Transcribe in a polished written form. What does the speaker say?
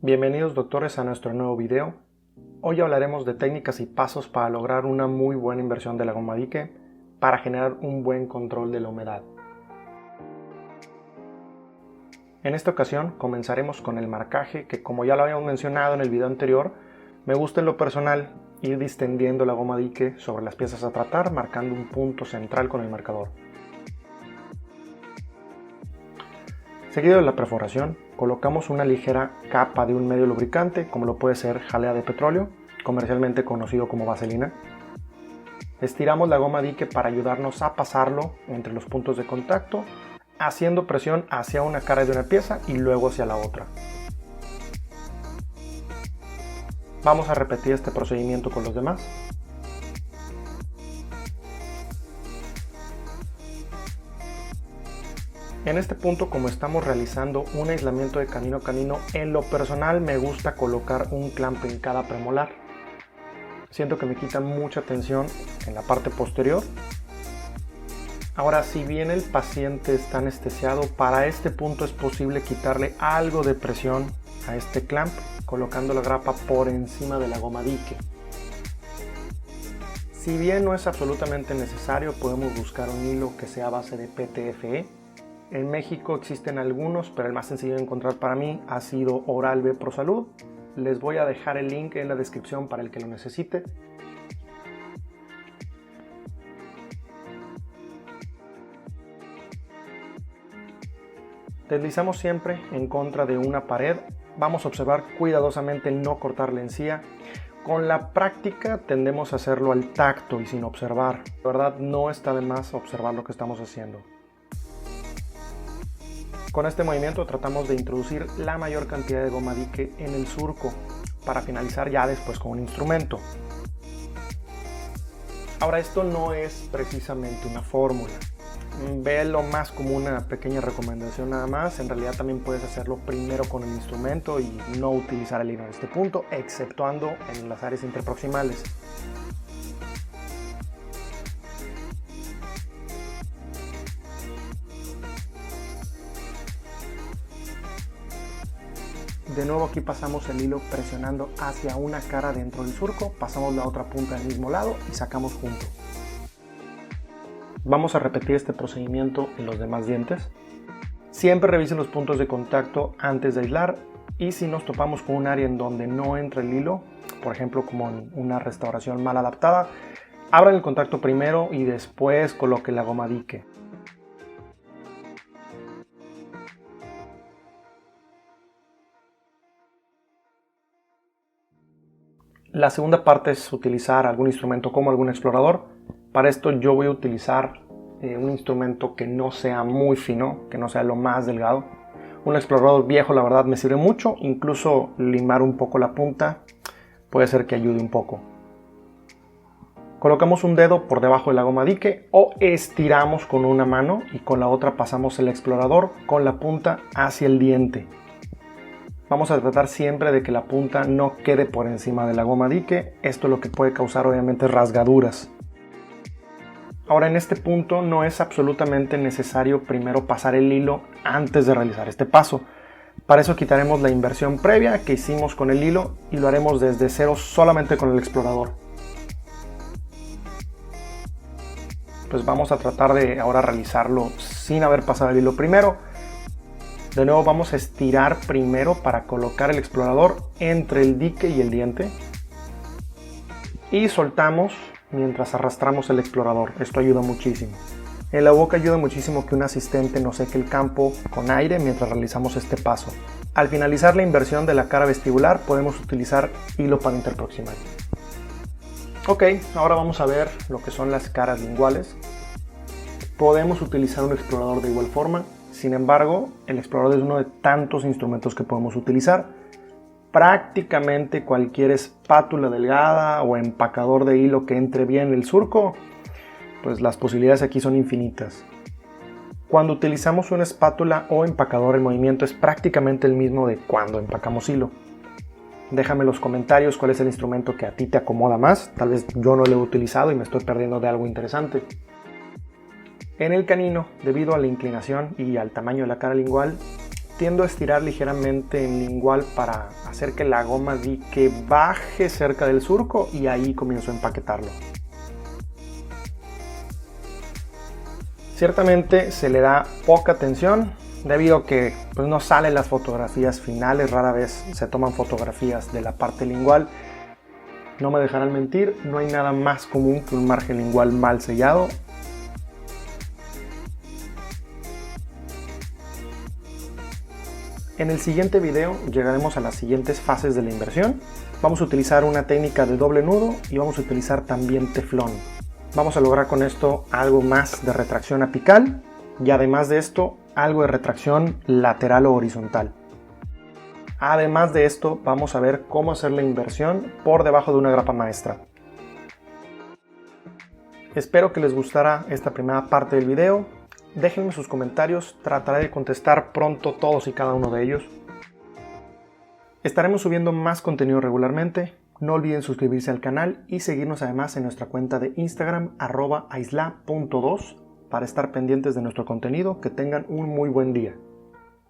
Bienvenidos doctores a nuestro nuevo video. Hoy hablaremos de técnicas y pasos para lograr una muy buena inversión de la goma dique para generar un buen control de la humedad. En esta ocasión comenzaremos con el marcaje que, como ya lo habíamos mencionado en el video anterior, me gusta en lo personal ir distendiendo la goma dique sobre las piezas a tratar, marcando un punto central con el marcador. Seguido de la perforación, colocamos una ligera capa de un medio lubricante, como lo puede ser jalea de petróleo, comercialmente conocido como vaselina. Estiramos la goma dique para ayudarnos a pasarlo entre los puntos de contacto, haciendo presión hacia una cara de una pieza y luego hacia la otra. Vamos a repetir este procedimiento con los demás. En este punto, como estamos realizando un aislamiento de canino a canino, en lo personal me gusta colocar un clamp en cada premolar. Siento que me quita mucha tensión en la parte posterior. Ahora, si bien el paciente está anestesiado, para este punto es posible quitarle algo de presión a este clamp colocando la grapa por encima de la goma dique. Si bien no es absolutamente necesario, podemos buscar un hilo que sea a base de PTFE. En México existen algunos, pero el más sencillo de encontrar para mí ha sido Oral-B ProSalud. Les voy a dejar el link en la descripción para el que lo necesite. Deslizamos siempre en contra de una pared. Vamos a observar cuidadosamente no cortar la encía. Con la práctica tendemos a hacerlo al tacto y sin observar. La verdad, no está de más observar lo que estamos haciendo. Con este movimiento tratamos de introducir la mayor cantidad de goma dique en el surco para finalizar ya después con un instrumento. Ahora, esto no es precisamente una fórmula. Véelo más como una pequeña recomendación nada más. En realidad también puedes hacerlo primero con el instrumento y no utilizar el hilo en este punto, exceptuando en las áreas interproximales. De nuevo aquí pasamos el hilo presionando hacia una cara dentro del surco, pasamos la otra punta del mismo lado y sacamos junto. Vamos a repetir este procedimiento en los demás dientes. Siempre revisen los puntos de contacto antes de aislar y si nos topamos con un área en donde no entra el hilo, por ejemplo como en una restauración mal adaptada, abran el contacto primero y después coloquen la goma dique. La segunda parte es utilizar algún instrumento como algún explorador. Para esto yo voy a utilizar un instrumento que no sea muy fino, que no sea lo más delgado. Un explorador viejo la verdad me sirve mucho, incluso limar un poco la punta puede ser que ayude un poco. Colocamos un dedo por debajo de la goma dique o estiramos con una mano y con la otra pasamos el explorador con la punta hacia el diente. Vamos a tratar siempre de que la punta no quede por encima de la goma dique. Esto lo que puede causar obviamente rasgaduras. Ahora, en este punto no es absolutamente necesario primero pasar el hilo antes de realizar este paso. Para eso quitaremos la inversión previa que hicimos con el hilo y lo haremos desde cero solamente con el explorador. Pues vamos a tratar de ahora realizarlo sin haber pasado el hilo primero. De nuevo vamos a estirar primero para colocar el explorador entre el dique y el diente y soltamos mientras arrastramos el explorador. Esto ayuda muchísimo. En la boca ayuda muchísimo que un asistente nos seque el campo con aire mientras realizamos este paso. Al finalizar la inversión de la cara vestibular podemos utilizar hilo para interproximal. Ok, ahora vamos a ver lo que son las caras linguales. Podemos utilizar un explorador de igual forma. Sin embargo, el explorador es uno de tantos instrumentos que podemos utilizar. Prácticamente cualquier espátula delgada o empacador de hilo que entre bien en el surco, pues las posibilidades aquí son infinitas. Cuando utilizamos una espátula o empacador, el movimiento es prácticamente el mismo de cuando empacamos hilo. Déjame en los comentarios cuál es el instrumento que a ti te acomoda más. Tal vez yo no lo he utilizado y me estoy perdiendo de algo interesante. En el canino, debido a la inclinación y al tamaño de la cara lingual, tiendo a estirar ligeramente en lingual para hacer que la goma dique baje cerca del surco y ahí comienzo a empaquetarlo. Ciertamente se le da poca atención debido a que pues, no salen las fotografías finales, rara vez se toman fotografías de la parte lingual. No me dejarán mentir, no hay nada más común que un margen lingual mal sellado. En el siguiente video llegaremos a las siguientes fases de la inversión. Vamos a utilizar una técnica de doble nudo y vamos a utilizar también teflón. Vamos a lograr con esto algo más de retracción apical y además de esto algo de retracción lateral o horizontal. Además de esto vamos a ver cómo hacer la inversión por debajo de una grapa maestra. Espero que les gustara esta primera parte del video. Déjenme sus comentarios, trataré de contestar pronto todos y cada uno de ellos. Estaremos subiendo más contenido regularmente. No olviden suscribirse al canal y seguirnos además en nuestra cuenta de Instagram @aisla.2 para estar pendientes de nuestro contenido. Que tengan un muy buen día.